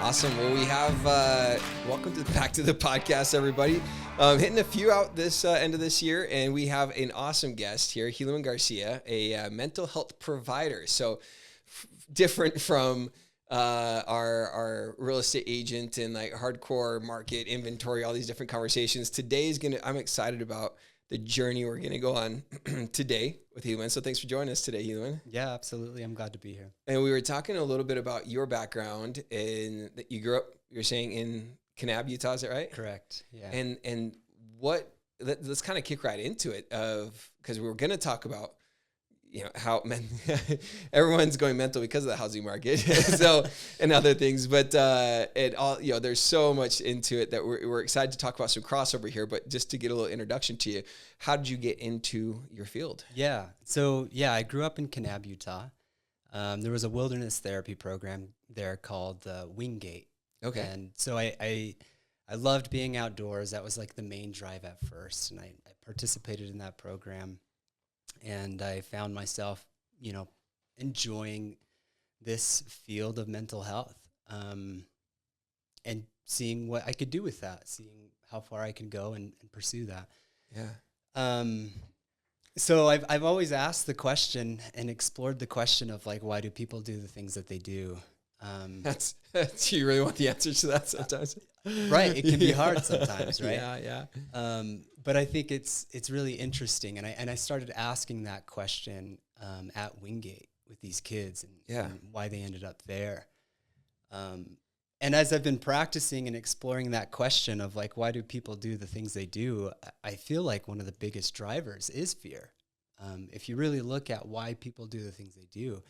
Awesome. Well, we have back to the podcast, everybody. Hitting a few out this end of this year, and we have an awesome guest here, Helaman Garcia, a mental health provider. So different from our real estate agent and like hardcore market inventory, all these different conversations. I'm excited about the journey we're going to go on today with Helaman. So thanks for joining us today, Helaman. Yeah, absolutely. I'm glad to be here. And we were talking a little bit about your background and that you grew up, you're saying in Kanab, Utah, is that right? Correct. Yeah. And let's kind of kick right into it because we were going to talk about, how everyone's going mental because of the housing market. So, and other things, but, there's so much into it that we're excited to talk about some crossover here, but just to get a little introduction to you, how did you get into your field? Yeah. So I grew up in Kanab, Utah. There was a wilderness therapy program there called Wingate. Okay. And so I loved being outdoors. That was like the main drive at first. And I participated in that program. And I found myself, enjoying this field of mental health, and seeing what I could do with that, seeing how far I can go and pursue that. Yeah. So I've always asked the question and explored the question of like, why do people do the things that they do? That's you really want the answers to that sometimes, right? It can be hard sometimes, right? Yeah. But I think it's really interesting, and I started asking that question at Wingate with these kids and why they ended up there. And as I've been practicing and exploring that question of like, why do people do the things they do? I feel like one of the biggest drivers is fear. If you really look at why people do the things they do,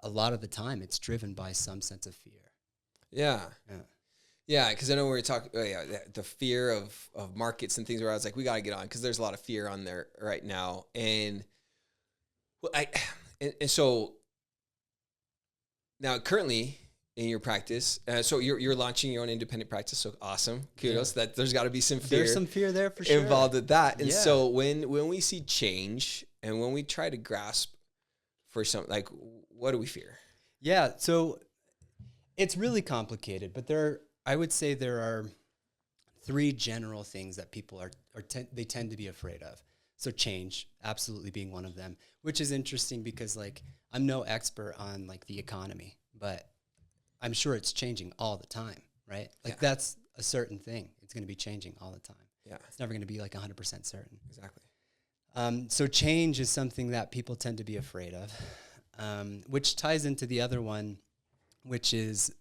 a lot of the time it's driven by some sense of fear. Yeah, because I know we were talking, the fear of markets and things where I was like, we got to get on because there's a lot of fear on there right now. And so now currently in your practice, so you're launching your own independent practice. So awesome. Kudos. That there's got to be some fear. There's some fear there for sure. Involved with that. And so when we see change and when we try to grasp for something, like what do we fear? Yeah. So it's really complicated, but I would say there are three general things that people they tend to be afraid of. So change, absolutely being one of them, which is interesting because like I'm no expert on like the economy, but I'm sure it's changing all the time, right? Like that's a certain thing. It's going to be changing all the time. Yeah. It's never going to be like 100% certain. Exactly. So change is something that people tend to be afraid of, which ties into the other one, which is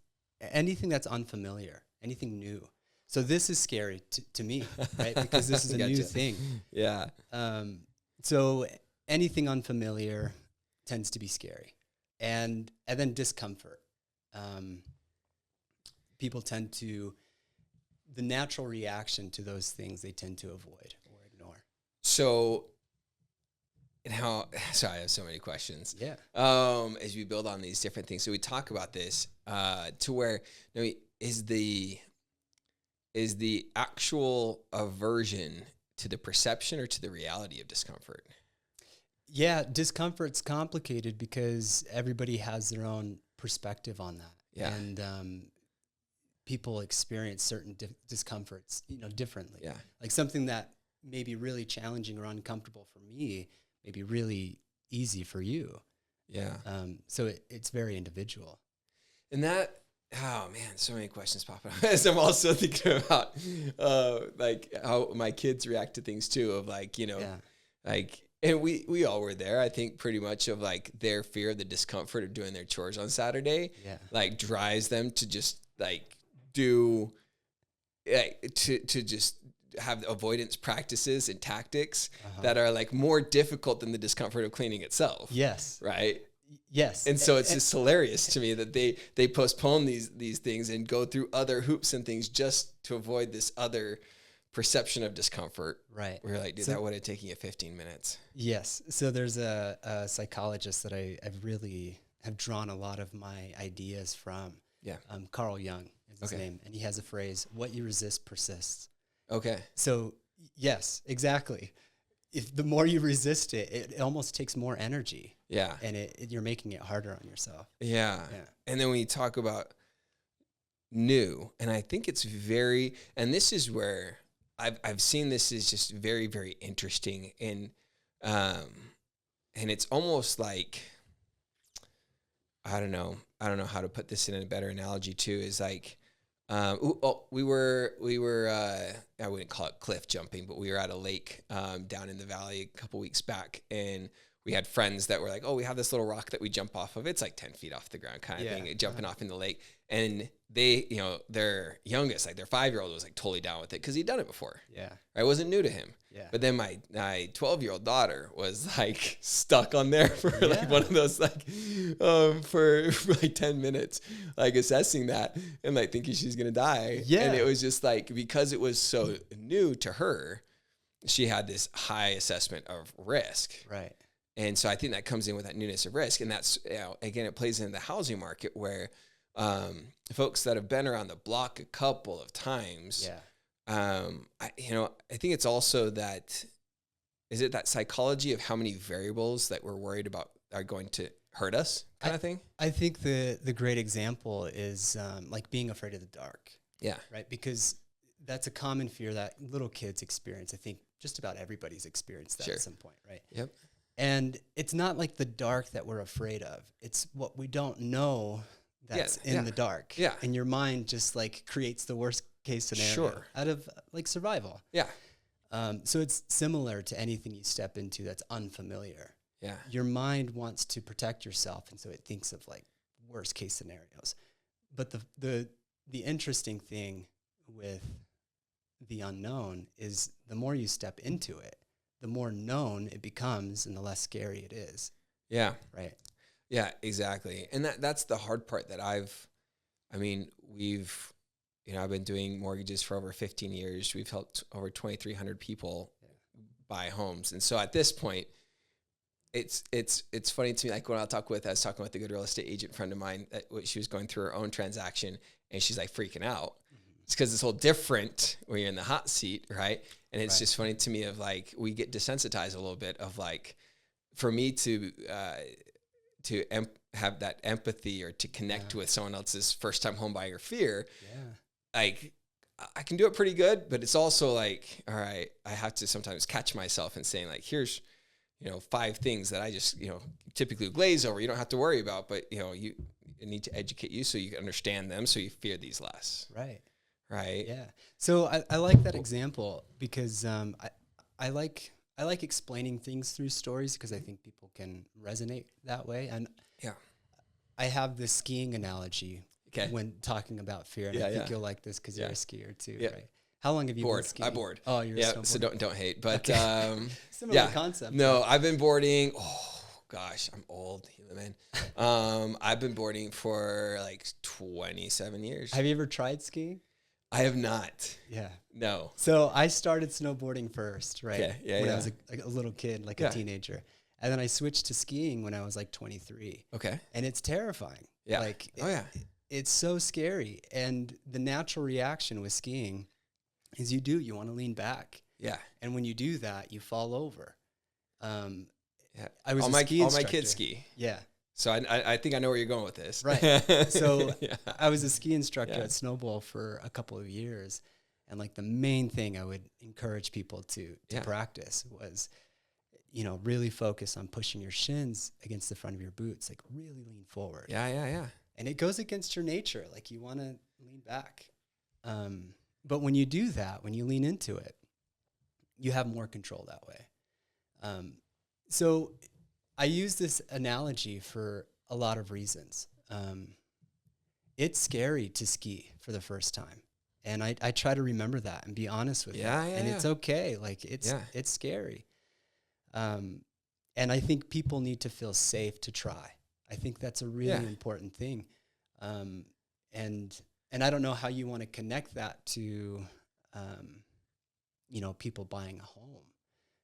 anything that's unfamiliar, anything new. So this is scary to me, right? Because this is a new thing. Yeah. So anything unfamiliar tends to be scary. And then discomfort. People tend to, the natural reaction to those things, they tend to avoid or ignore. So I have so many questions. Yeah. As we build on these different things. So we talk about this to where is the actual aversion to the perception or to the reality of discomfort? Yeah, discomfort's complicated because everybody has their own perspective on that. Yeah. And people experience certain discomforts, differently. Yeah. Like something that may be really challenging or uncomfortable for me may be really easy for you. Yeah. So it's very individual. And that, oh man, so many questions popping up as I'm also thinking about like how my kids react to things too, of like, like, and we all were there, I think, pretty much of like their fear of the discomfort of doing their chores on Saturday, like drives them to just like do, to just have avoidance practices and tactics that are like more difficult than the discomfort of cleaning itself. Yes. Right. Yes. And so it's just hilarious to me that they postpone these things and go through other hoops and things just to avoid this other perception of discomfort. Right. We're like, dude, that would have taken you 15 minutes. Yes. So there's a psychologist that I've really have drawn a lot of my ideas from. Yeah. Carl Jung is his name. And he has a phrase, what you resist persists. Okay. So yes, exactly. If the more you resist it, it almost takes more energy. Yeah. And you're making it harder on yourself. Yeah. And then when you talk about new. And I think it's very, and this is where I've seen this is just very, very interesting. And it's almost like, I don't know how to put this in a better analogy too, is like, we were, I wouldn't call it cliff jumping, but we were at a lake, down in the valley a couple weeks back, and we had friends that were like, oh, we have this little rock that we jump off of. It's like 10 feet off the ground kind of thing, jumping off in the lake. And they, their youngest, like their 5-year-old was like totally down with it because he'd done it before. Yeah. Right? It wasn't new to him. Yeah. But then my 12-year-old daughter was like stuck on there for like one of those, like, for like 10 minutes, like assessing that and like thinking she's going to die. Yeah. And it was just like, because it was so new to her, she had this high assessment of risk. Right. And so I think that comes in with that newness of risk. And that's, again, it plays into the housing market where folks that have been around the block a couple of times, I think it's also that, is it that psychology of how many variables that we're worried about are going to hurt us kind of thing? I think the great example is like being afraid of the dark. Yeah. Right. Because that's a common fear that little kids experience. I think just about everybody's experienced that at some point. Right. Yep. And it's not like the dark that we're afraid of. It's what we don't know that's in the dark. Yeah. And your mind just like creates the worst case scenario out of like survival. Yeah. So it's similar to anything you step into that's unfamiliar. Yeah. Your mind wants to protect yourself, and so it thinks of like worst case scenarios. But the interesting thing with the unknown is the more you step into it, the more known it becomes and the less scary it is. Yeah. Right. Yeah, exactly. And that's the hard part that I've been doing mortgages for over 15 years. We've helped over 2,300 people buy homes. And so at this point, it's funny to me, like when I was talking with the good real estate agent friend of mine, that she was going through her own transaction and she's like freaking out. It's because it's a little different when you're in the hot seat, right? And it's just funny to me of like, we get desensitized a little bit of like, for me to have that empathy or to connect with someone else's first time home buyer fear, like I can do it pretty good, but it's also like, all right, I have to sometimes catch myself and saying like, here's, 5 things that I just, typically glaze over. You don't have to worry about, but you need to educate you so you understand them. So you fear these less. Right. Right. Yeah. So I like that example because I like explaining things through stories because I think people can resonate that way. And I have this skiing analogy when talking about fear. And I think you'll like this because you're a skier too, right? How long have you been skiing? I board. Oh, you're so don't hate. But similar concept. No, I've been boarding. Oh gosh, I'm old, man. I've been boarding for like 27 years. Have you ever tried skiing? I have not. Yeah. No. So I started snowboarding first, right? Okay. Yeah. When I was a little kid, like a teenager. And then I switched to skiing when I was like 23. Okay. And it's terrifying. Yeah. Like, it's so scary. And the natural reaction with skiing is you want to lean back. Yeah. And when you do that, you fall over. I was all my kids ski. Yeah. So I think I know where you're going with this. Right. So I was a ski instructor at Snowball for a couple of years. And like the main thing I would encourage people to practice was, really focus on pushing your shins against the front of your boots, like really lean forward. Yeah. And it goes against your nature. Like you want to lean back. But when you do that, when you lean into it, you have more control that way. So I use this analogy for a lot of reasons. It's scary to ski for the first time. And I try to remember that and be honest with it. And it's okay. Like it's scary. And I think people need to feel safe to try. I think that's a really important thing. And I don't know how you want to connect that to, people buying a home.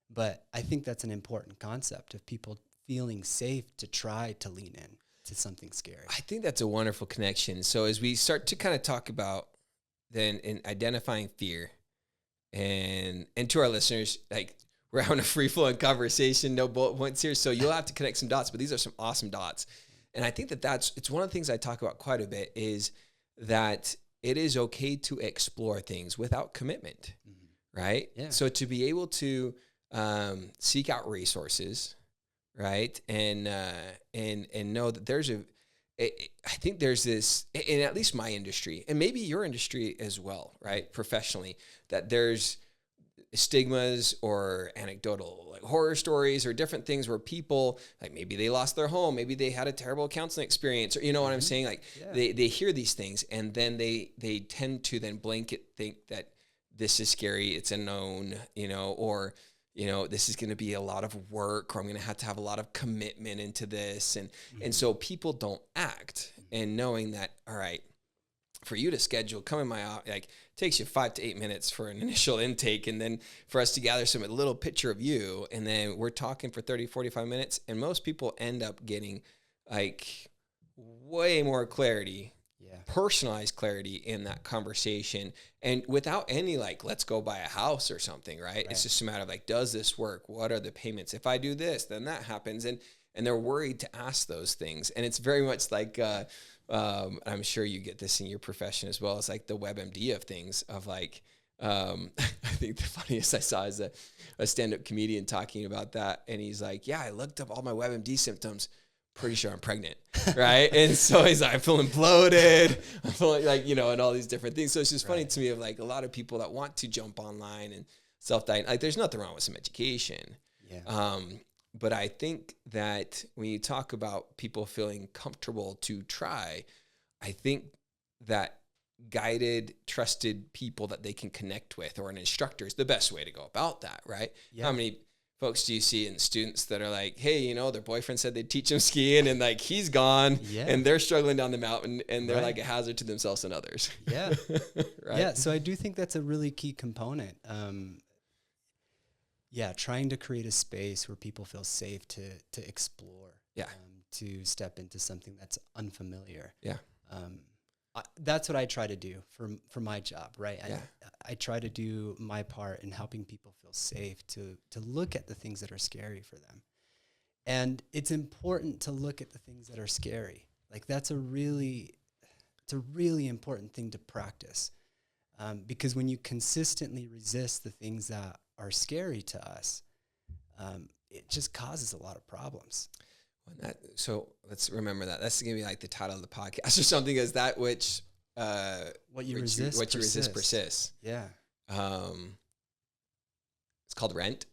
But I think that's an important concept of people feeling safe to try to lean in to something scary. I think that's a wonderful connection. So as we start to kind of talk about then in identifying fear and to our listeners, like we're having a free flowing conversation, no bullet points here. So you'll have to connect some dots, but these are some awesome dots. And I think it's one of the things I talk about quite a bit is that it is okay to explore things without commitment, right? Yeah. So to be able to seek out resources, right, and know that I think there's this, in at least my industry, and maybe your industry as well, right, professionally, that there's stigmas or anecdotal like horror stories or different things where people, like, maybe they lost their home, maybe they had a terrible counseling experience, or you know what I'm saying, like they hear these things and then they tend to then blanket think that this is scary, it's a known, or this is going to be a lot of work, or I'm going to have a lot of commitment into this, and so people don't act, and knowing that, all right, for you to schedule, come in my office, like, takes you 5 to 8 minutes for an initial intake, and then for us to gather a little picture of you, and then we're talking for 30, 45 minutes, and most people end up getting like way more clarity, personalized clarity in that conversation, and without any like, let's go buy a house or something, right? It's just a matter of like, does this work? What are the payments? If I do this, then that happens, and they're worried to ask those things, and it's very much like, I'm sure you get this in your profession as well. It's like the WebMD of things, of like, I think the funniest I saw is a stand-up comedian talking about that. And he's like, yeah, I looked up all my WebMD symptoms. Pretty sure I'm pregnant. Right. And so he's like, I'm feeling bloated. I'm feeling like, and all these different things. So it's just funny to me of like a lot of people that want to jump online and self-diagnose. Like, there's nothing wrong with some education. Yeah. But I think that when you talk about people feeling comfortable to try, I think that guided, trusted people that they can connect with, or an instructor, is the best way to go about that, right? Yeah. How many folks do you see in students that are like, hey, their boyfriend said they'd teach them skiing, and like he's gone, and they're struggling down the mountain, and they're like a hazard to themselves and others. Yeah. Right? Yeah. So I do think that's a really key component. Trying to create a space where people feel safe to explore, to step into something that's unfamiliar. Yeah. That's what I try to do for my job, right? I try to do my part in helping people feel safe to look at the things that are scary for them. And it's important to look at the things that are scary. Like, it's a really important thing to practice. Because when you consistently resist the things that are scary to us, it just causes a lot of problems. So let's remember that. That's going to be like the title of the podcast or something, is that which what you resist persists. Yeah. It's called Rent.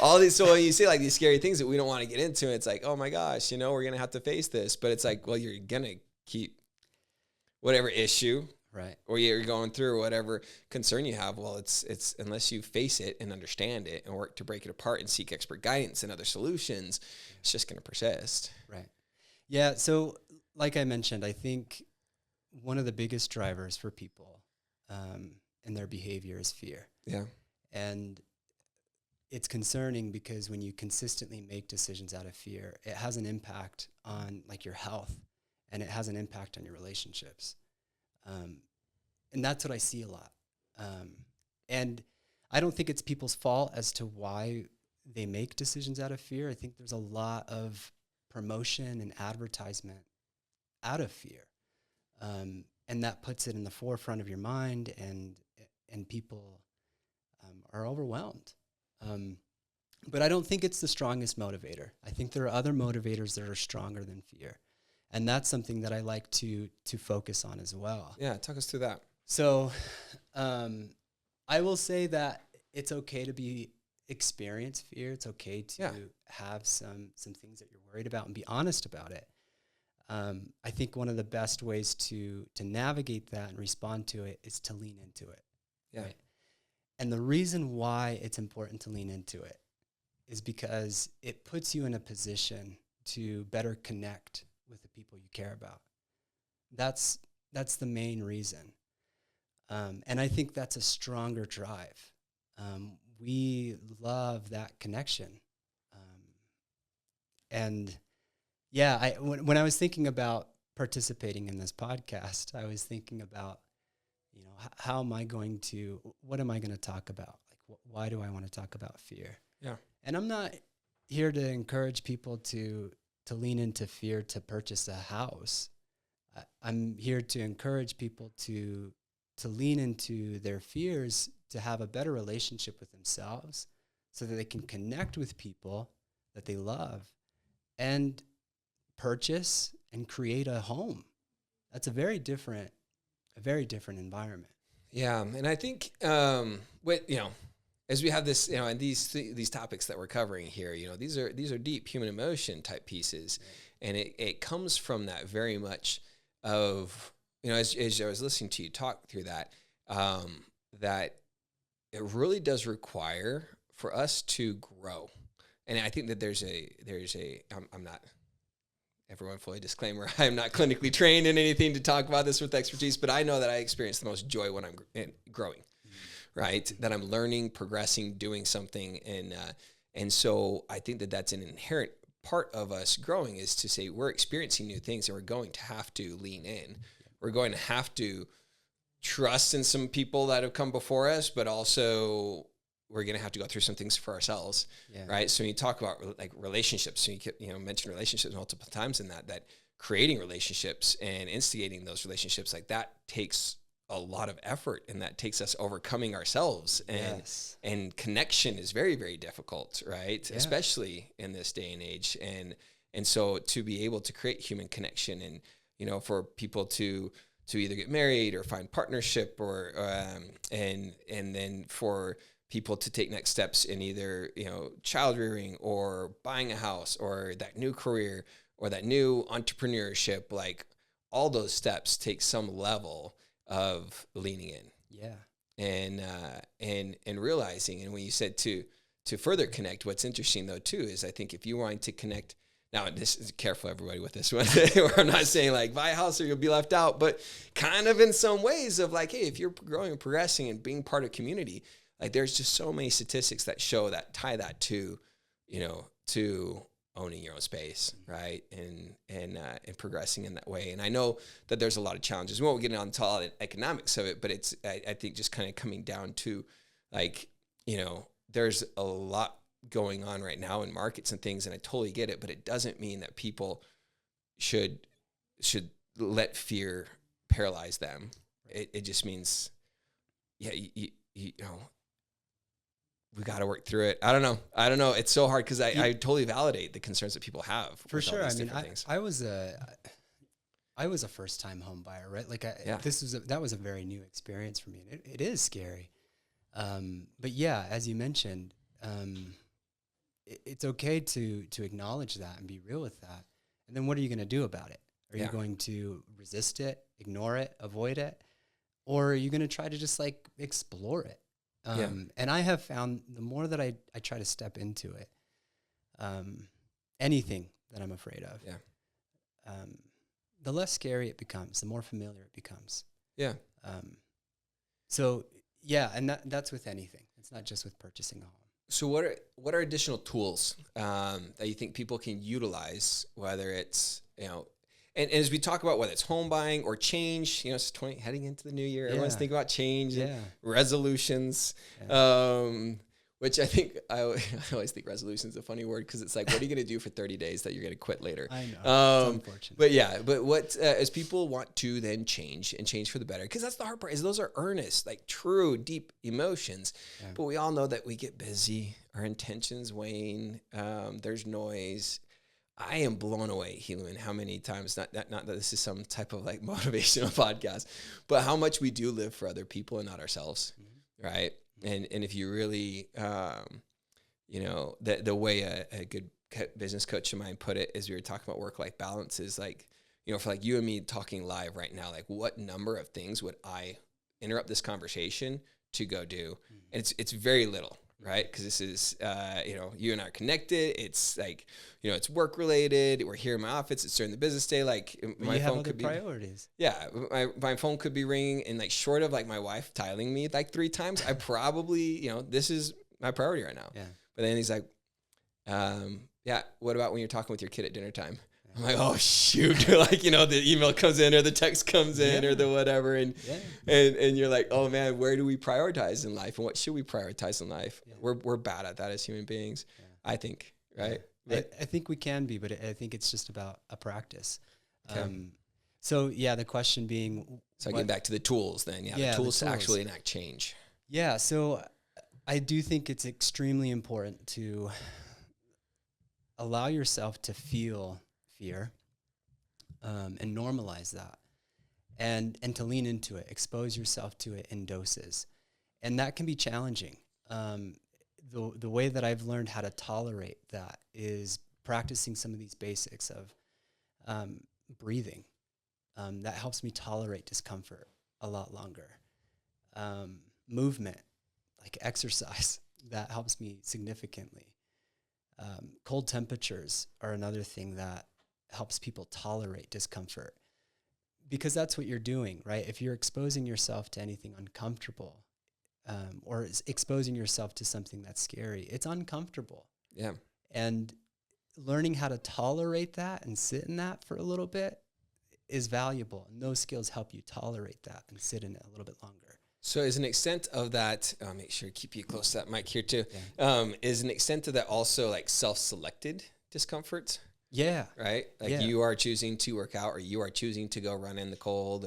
All these. So when you say like these scary things that we don't want to get into, it's like, oh my gosh, we're going to have to face this. But it's like, well, you're going to keep whatever issue, right, or you're going through, or whatever concern you have. Well, it's unless you face it and understand it and work to break it apart and seek expert guidance and other solutions, it's just going to persist. Right. Yeah. So like I mentioned, I think one of the biggest drivers for people in their behavior is fear. Yeah. And it's concerning because when you consistently make decisions out of fear, it has an impact on like your health, and it has an impact on your relationships. And that's what I see a lot. And I don't think it's people's fault as to why they make decisions out of fear. I think there's a lot of promotion and advertisement out of fear. And that puts it in the forefront of your mind, and people are overwhelmed. But I don't think it's the strongest motivator. I think there are other motivators that are stronger than fear. And that's something that I like to focus on as well. Yeah, talk us through that. So I will say that it's okay to experience fear. It's okay to have some things that you're worried about and be honest about it. I think one of the best ways to navigate that and respond to it is to lean into it. Yeah. Right? And the reason why it's important to lean into it is because it puts you in a position to better connect with the people you care about. That's the main reason. And I think that's a stronger drive. We love that connection. And yeah, when I was thinking about participating in this podcast, I was thinking about, how am I going to, what am I going to talk about? Like, why do I want to talk about fear? Yeah. And I'm not here to encourage people to lean into fear to purchase a house. I'm here to encourage people to lean into their fears, to have a better relationship with themselves so that they can connect with people that they love and purchase and create a home. That's a very different environment. Yeah. And I think, as we have this, and these topics that we're covering here, these are deep human emotion type pieces. Yeah. And it comes from that very much of, as I was listening to you talk through that, that it really does require for us to grow. And I think that I'm not, everyone fully disclaimer, I'm not clinically trained in anything to talk about this with expertise, but I know that I experience the most joy when I'm growing, right? That I'm learning, progressing, doing something. And so I think that that's an inherent part of us growing, is to say we're experiencing new things and we're going to have to lean in. We're going to have to trust in some people that have come before us, but also we're going to have to go through some things for ourselves, right? So when you talk about like relationships, so you mention relationships multiple times in that creating relationships and instigating those relationships, like that takes a lot of effort, and that takes us overcoming ourselves, and connection is very, very difficult, right? Yeah. Especially in this day and age. And so to be able to create human connection and, for people to either get married or find partnership or, and then for people to take next steps in either, child rearing or buying a house or that new career or that new entrepreneurship, like all those steps take some level of leaning in. Yeah. And realizing, and when you said to further connect, what's interesting though too, is I think if you want to connect, now this is, careful everybody with this one, where I'm not saying like buy a house or you'll be left out, but kind of in some ways of like, hey, if you're growing and progressing and being part of community, like there's just so many statistics that show that, tie that to, to owning your own space, right? And progressing in that way. And I know that there's a lot of challenges. We won't get into all the economics of it, but it's, I think just kind of coming down to like, there's a lot going on right now in markets and things, and I totally get it, but it doesn't mean that people should let fear paralyze them. It just means, we got to work through it. I don't know. It's so hard because I totally validate the concerns that people have. For sure. I mean, I was a first time home buyer, right? Like that was a very new experience for me. And it is scary. But yeah, as you mentioned, it's okay to acknowledge that and be real with that. And then what are you going to do about it? Are you going to resist it, ignore it, avoid it? Or are you going to try to just like explore it? And I have found the more that I try to step into it, anything that I'm afraid of, the less scary it becomes, the more familiar it becomes. Yeah. And that's with anything. It's not just with purchasing a home. So what are additional tools that you think people can utilize, whether it's, and as we talk about whether it's home buying or change, it's heading into the new year. Everyone's thinking about change and resolutions, which I think I always think resolution is a funny word because it's like, what are you going to do for 30 days that you're going to quit later? I know. It's unfortunate. But what as people want to then change and change for the better, because that's the hard part, is those are earnest, like true, deep emotions. Yeah. But we all know that we get busy, our intentions wane, there's noise. I am blown away, Helaman, how many times, not that this is some type of like motivational podcast, but how much we do live for other people and not ourselves, right? And if you really, the way a good business coach of mine put it, is we were talking about work-life balance, is like, for like you and me talking live right now, like what number of things would I interrupt this conversation to go do? And it's very little. Right? Because this is, you and I are connected. It's like, it's work related. We're here in my office. It's during the business day. Like my phone could be priorities. Yeah. My phone could be ringing, and like short of like my wife tiling me like 3 times, I probably, this is my priority right now. Yeah. But then he's like, what about when you're talking with your kid at dinner time? I'm like, oh shoot, like, the email comes in or the text comes in or the whatever. And you're like, oh man, where do we prioritize in life? And what should we prioritize in life? Yeah. We're bad at that as human beings, I think, right? Yeah. I think we can be, but I think it's just about a practice. Okay. So yeah, the question being, so getting back to the tools then, the tools to actually enact change. Yeah. So I do think it's extremely important to allow yourself to feel fear, and normalize that, and to lean into it, expose yourself to it in doses. And that can be challenging. The way that I've learned how to tolerate that is practicing some of these basics of breathing. That helps me tolerate discomfort a lot longer. Movement, like exercise, that helps me significantly. Cold temperatures are another thing that helps people tolerate discomfort, because that's what you're doing, right? If you're exposing yourself to anything uncomfortable, or exposing yourself to something that's scary, it's uncomfortable. Yeah. And learning how to tolerate that and sit in that for a little bit is valuable. And those skills help you tolerate that and sit in it a little bit longer. So is an extent of that, I'll make sure to keep you close to that mic here too, is an extent of that also like self-selected discomfort? Yeah. Right? Like you are choosing to work out, or you are choosing to go run in the cold,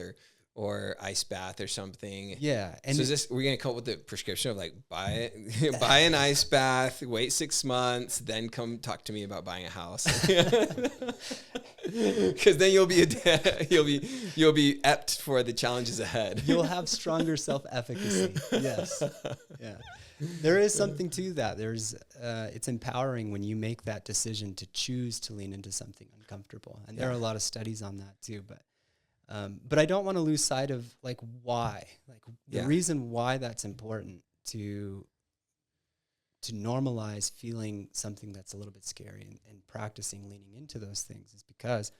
or ice bath or something. Yeah. And so we're going to come up with the prescription of like, buy an ice bath, wait 6 months, then come talk to me about buying a house. Because then you'll be apt for the challenges ahead. You'll have stronger self-efficacy. Yes. Yeah. There is something to that. It's empowering when you make that decision to choose to lean into something uncomfortable. And there are a lot of studies on that too, but I don't want to lose sight of like why, like the reason why that's important to normalize feeling something that's a little bit scary, and practicing leaning into those things is because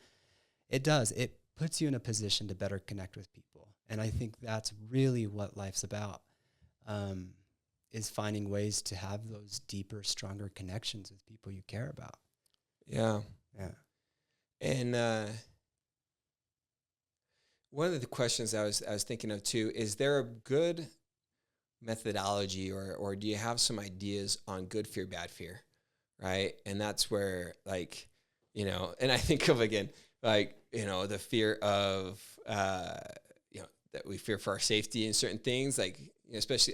it puts you in a position to better connect with people. And I think that's really what life's about, is finding ways to have those deeper, stronger connections with people you care about. Yeah. Yeah. And, one of the questions I was thinking of too, is there a good methodology or do you have some ideas on good fear, bad fear? Right. And that's where like, and I think of again, like, the fear of, that we fear for our safety in certain things, like, especially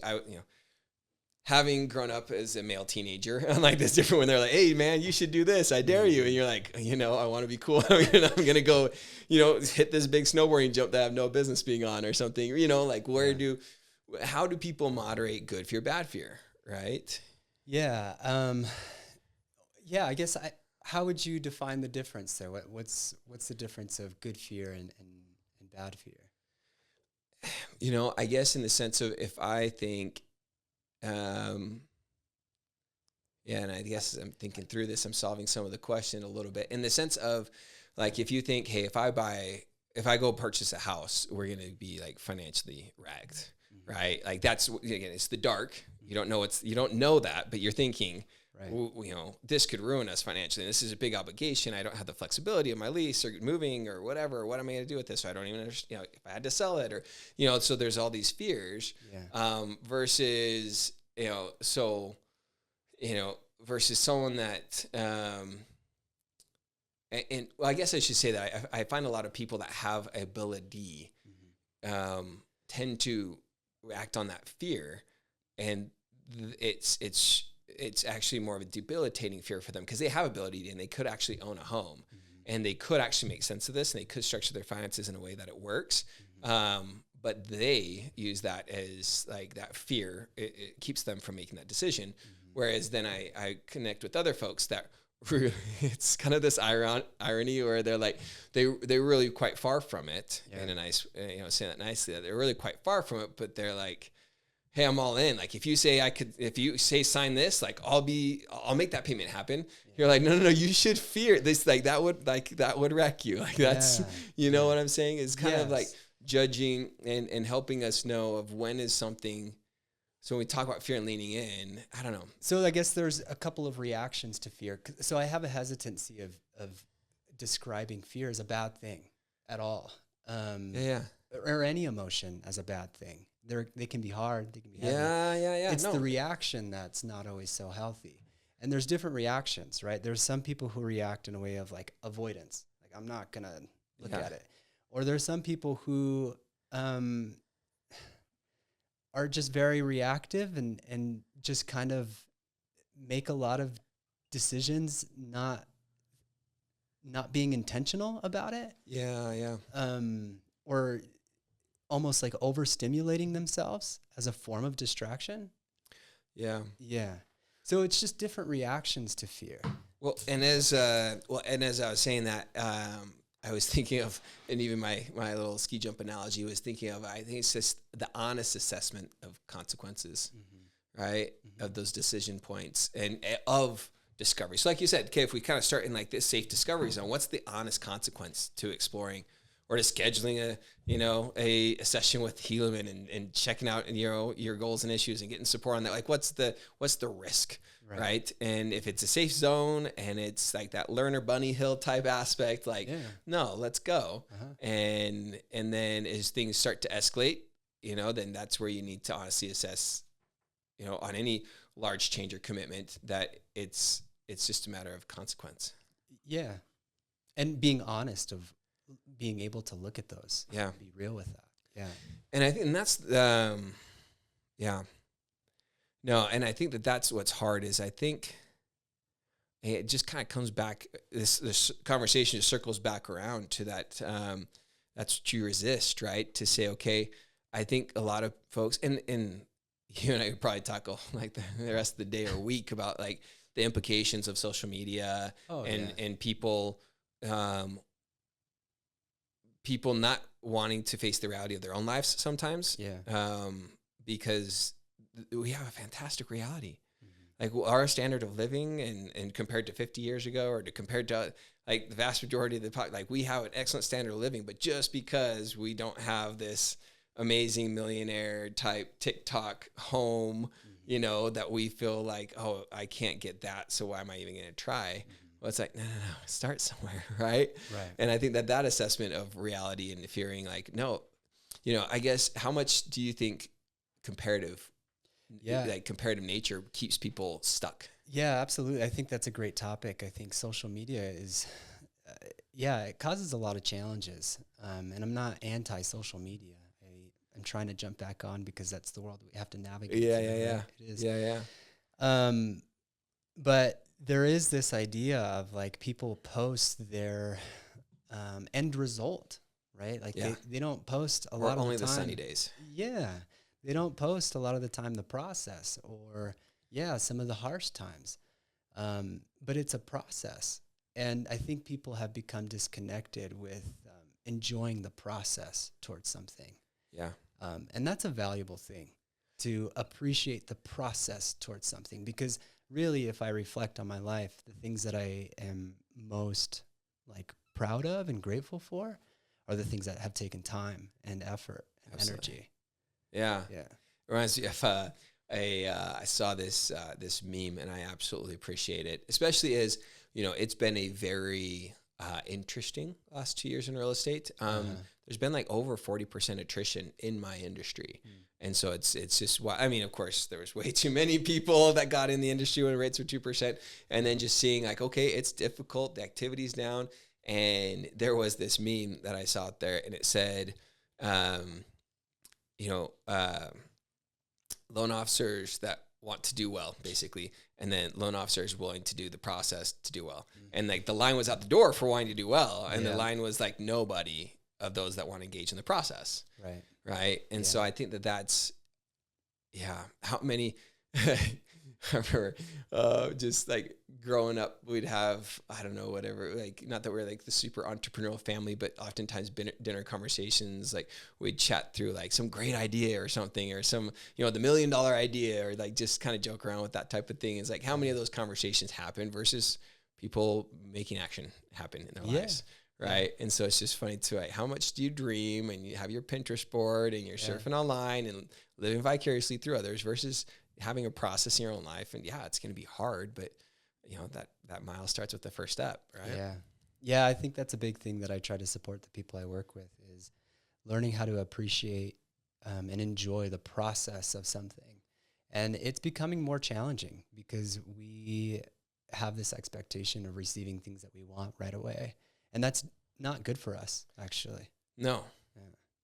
having grown up as a male teenager, I'm like, this different when they're like, hey man, you should do this. I dare you. And you're like, I want to be cool. I'm going to go, hit this big snowboarding jump that I have no business being on or something, like how do people moderate good fear, bad fear? Right. Yeah. I guess how would you define the difference there? What's the difference of good fear and bad fear? I guess in the sense of if I think, and I guess I'm thinking through this, I'm solving some of the question a little bit in the sense of like, if you think, hey, if I go purchase a house, we're going to be like financially ragged, right? Like that's, again, it's the dark. You don't know that, but you're thinking, right, this could ruin us financially. This is a big obligation. I don't have the flexibility of my lease or moving or whatever. What am I going to do with this? So I don't even understand, if I had to sell it or, so there's all these fears, versus, versus someone that, and well, I guess I should say that I find a lot of people that have ability, tend to act on that fear, and it's actually more of a debilitating fear for them because they have ability and they could actually own a home, and they could actually make sense of this, and they could structure their finances in a way that it works. But they use that as like that fear. It keeps them from making that decision. Whereas then I connect with other folks that it's kind of this irony where they're like, they're really quite far from it. In a nice, saying that nicely, they're really quite far from it, but they're like, hey, I'm all in. Like if you say sign this, like I'll make that payment happen. Yeah. You're like, no, you should fear this. Like that would wreck you. Like that's, what I'm saying is kind of like judging and helping us know of when is something. So when we talk about fear and leaning in, I don't know. So I guess there's a couple of reactions to fear. So I have a hesitancy of describing fear as a bad thing at all. Or any emotion as a bad thing. They can be hard. They can be heavy. Yeah. It's the reaction that's not always so healthy. And there's different reactions, right? There's some people who react in a way of like avoidance. Like I'm not going to look at it. Or there's some people who are just very reactive and just kind of make a lot of decisions, not being intentional about it. Yeah. Or almost like overstimulating themselves as a form of distraction. Yeah. So it's just different reactions to fear. Well, and as I was saying that, I was thinking of, and even my little ski jump analogy was thinking of, I think it's just the honest assessment of consequences, right? Of those decision points and of discovery. So like you said, okay, if we kind of start in like this safe discovery zone, what's the honest consequence to exploring or to scheduling a session with Helaman and checking out, your goals and issues and getting support on that? Like what's the risk? Right. And if it's a safe zone and it's like that learner bunny hill type aspect, like, no, let's go. And then as things start to escalate, then that's where you need to honestly assess, on any large change or commitment, that it's just a matter of consequence. Yeah. And being honest, of being able to look at those. Yeah. Be real with that. Yeah. And I think, and that's, No, and I think that's what's hard is I think it just kind of comes back, this conversation just circles back around to that, that's what you resist, right? To say, okay, I think a lot of folks, and you and I could probably talk like the rest of the day or week about like the implications of social media and people not wanting to face the reality of their own lives sometimes. Because we have a fantastic reality. Like our standard of living and compared to 50 years ago, or compared to like the vast majority of like we have an excellent standard of living, but just because we don't have this amazing millionaire type TikTok home, that we feel like, oh, I can't get that, so why am I even going to try? Well, it's like, no, start somewhere. Right. And I think that assessment of reality and fearing, like, no, I guess, how much do you think comparative nature keeps people stuck? Yeah, absolutely. I think that's a great topic. I think social media is, it causes a lot of challenges. And I'm not anti-social media. I'm trying to jump back on because that's the world we have to navigate. Yeah. It is. Yeah. But there is this idea of like people post their end result, right? Like they don't post a lot of the time. Only the sunny days. Yeah. They don't post a lot of the time the process or, some of the harsh times. But it's a process. And I think people have become disconnected with enjoying the process towards something. Yeah. And that's a valuable thing, to appreciate the process towards something. Because really, if I reflect on my life, the things that I am most like proud of and grateful for are the things that have taken time and effort and energy. Yeah. Reminds me of I saw this meme and I absolutely appreciate it, especially as it's been a very interesting last 2 years in real estate. There's been like over 40% attrition in my industry, and so it's just of course there was way too many people that got in the industry when rates were 2%, and then just seeing like, okay, it's difficult, the activity's down, and there was this meme that I saw out there, and it said, loan officers that want to do well, basically, and then loan officers willing to do the process to do well. And like the line was out the door for wanting to do well, and the line was like nobody of those that want to engage in the process. Right. And so I think that's how many I remember just like growing up, we'd have, I don't know, whatever, like, not that we're like the super entrepreneurial family, but oftentimes dinner conversations, like we'd chat through like some great idea or something, or some, the $1 million idea, or like just kind of joke around with that type of thing. It's like, how many of those conversations happen versus people making action happen in their lives. Right. And so it's just funny too, like, how much do you dream and you have your Pinterest board and you're surfing online and living vicariously through others versus having a process in your own life. And it's going to be hard, but that mile starts with the first step. Right. Yeah. I think that's a big thing that I try to support the people I work with, is learning how to appreciate and enjoy the process of something. And it's becoming more challenging because we have this expectation of receiving things that we want right away. And that's not good for us, actually. No, Yeah.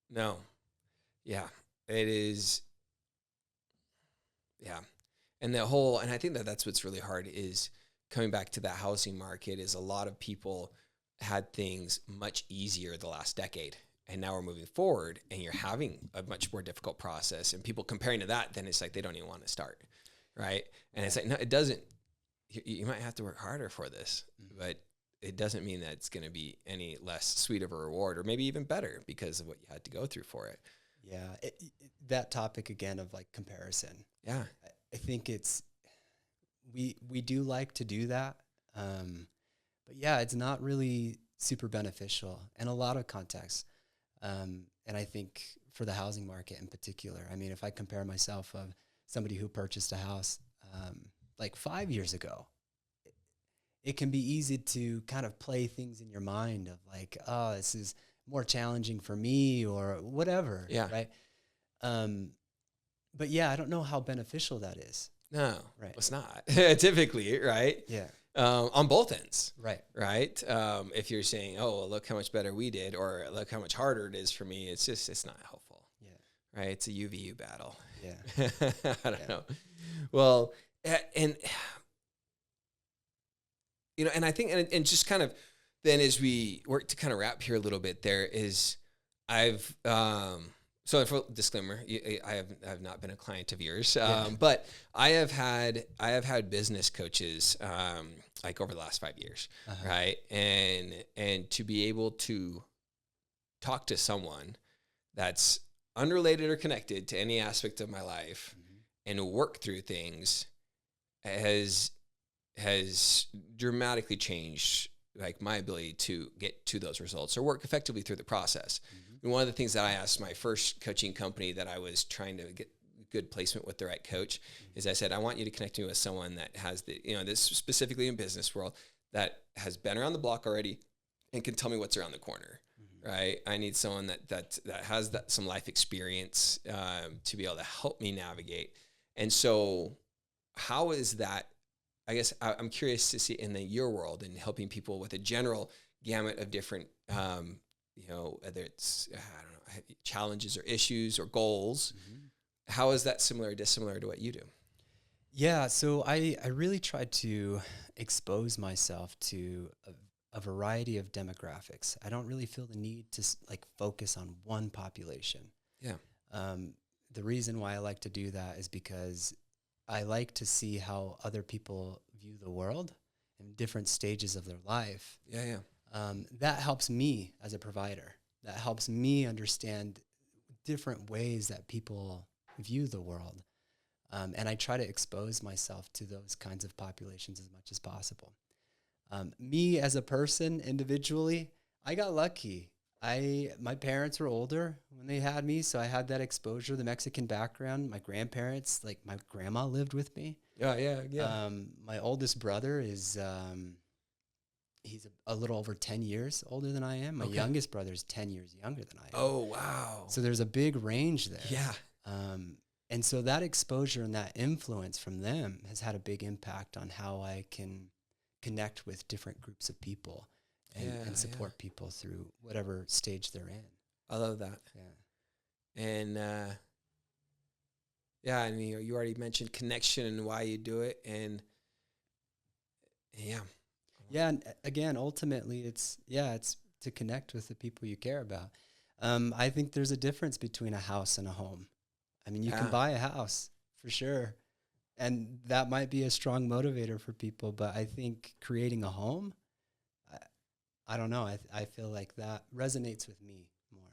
no. Yeah, it is. Yeah. And I think that's what's really hard is coming back to that housing market is a lot of people had things much easier the last decade. And now we're moving forward and you're having a much more difficult process, and people comparing to that, then it's like, they don't even want to start. Right. And it's like, no, it doesn't, you might have to work harder for this, but it doesn't mean that it's going to be any less sweet of a reward, or maybe even better because of what you had to go through for it. Yeah. That topic again of like comparison. Yeah. I think we do like to do that. But yeah, it's not really super beneficial in a lot of contexts. And I think for the housing market in particular, I mean, if I compare myself of somebody who purchased a house like 5 years ago, it can be easy to kind of play things in your mind of like, oh, this is more challenging for me or whatever. Yeah. Right. But yeah, I don't know how beneficial that is. No, Right. It's not typically, right? Yeah. On both ends. Right. Right. If you're saying, oh, well, look how much better we did, or look how much harder it is for me, it's not helpful. Yeah. Right. It's a UVU battle. Yeah. I don't know. Well, and and I think, and just kind of then as we work to kind of wrap here a little bit, there is, so for disclaimer, I have not been a client of yours, but I have had business coaches like over the last 5 years, right? And to be able to talk to someone that's unrelated or connected to any aspect of my life and work through things has dramatically changed like my ability to get to those results or work effectively through the process. And one of the things that I asked my first coaching company that I was trying to get good placement with the right coach is I said, I want you to connect me with someone that has this specifically in business world that has been around the block already and can tell me what's around the corner. Right. I need someone that has some life experience to be able to help me navigate. And so how is that? I guess I'm curious to see in your world and helping people with a general gamut of different, whether it's, I don't know, challenges or issues or goals. How is that similar or dissimilar to what you do? Yeah. So I really tried to expose myself to a variety of demographics. I don't really feel the need to like focus on one population. Yeah. The reason why I like to do that is because I like to see how other people view the world in different stages of their life. Yeah. That helps me as a provider. That helps me understand different ways that people view the world. And I try to expose myself to those kinds of populations as much as possible. Me as a person individually, I got lucky. My parents were older when they had me, so I had that exposure, the Mexican background. My grandparents, like my grandma lived with me. Yeah. My oldest brother is, he's a little over 10 years older than I am. My youngest brother is 10 years younger than I am. Oh, wow. So there's a big range there. Yeah. And so that exposure and that influence from them has had a big impact on how I can connect with different groups of people and support people through whatever stage they're in. I love that. Yeah. And I mean, you already mentioned connection and why you do it. And and again, ultimately it's to connect with the people you care about. I think there's a difference between a house and a home. I mean, you can buy a house for sure, and that might be a strong motivator for people, but I think creating a home, I don't know. I feel like that resonates with me more.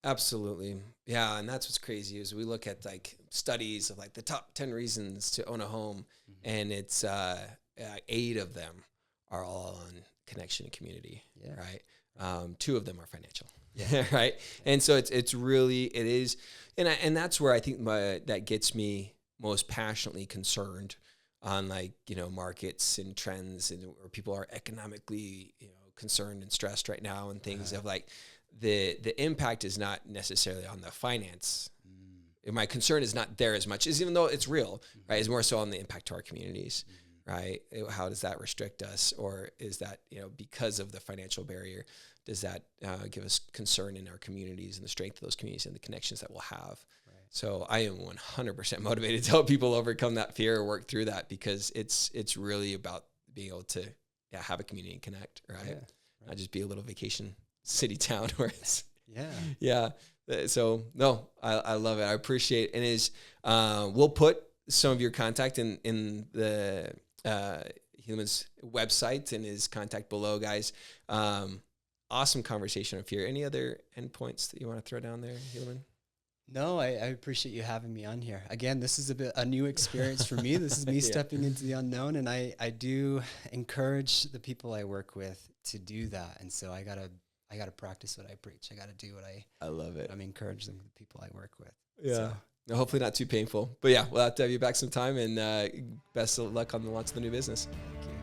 Absolutely. Yeah. And that's what's crazy is we look at like studies of like the top 10 reasons to own a home, and it's 8 of them are all on connection and community. Yeah. Right. 2 of them are financial. Yeah. Right. Yeah. And so it is. And that's where I think that gets me most passionately concerned on like, markets and trends, and where people are economically, concerned and stressed right now, and things of like the impact is not necessarily on the finance. My concern is not there as much as, even though it's real, right? It's more so on the impact to our communities. right? How does that restrict us? Or is that, because of the financial barrier, does that give us concern in our communities and the strength of those communities and the connections that we'll have? Right. So I am 100% motivated to help people overcome that fear or work through that, because it's really about being able to have a community and connect, right? Yeah, right. Not just be a little vacation city town where it's So no, I love it. I appreciate it. And we'll put some of your contact in the Helaman's website and his contact below, guys. Awesome conversation up here. Any other endpoints that you want to throw down there, Helaman? No, I appreciate you having me on here. Again, this is a new experience for me. This is me stepping into the unknown, and I do encourage the people I work with to do that. And so I gotta practice what I preach. I gotta do what I love it. I'm encouraging the people I work with. Yeah. So. No, hopefully not too painful. But yeah, we'll have to have you back sometime, and best of luck on the launch of the new business. Thank you.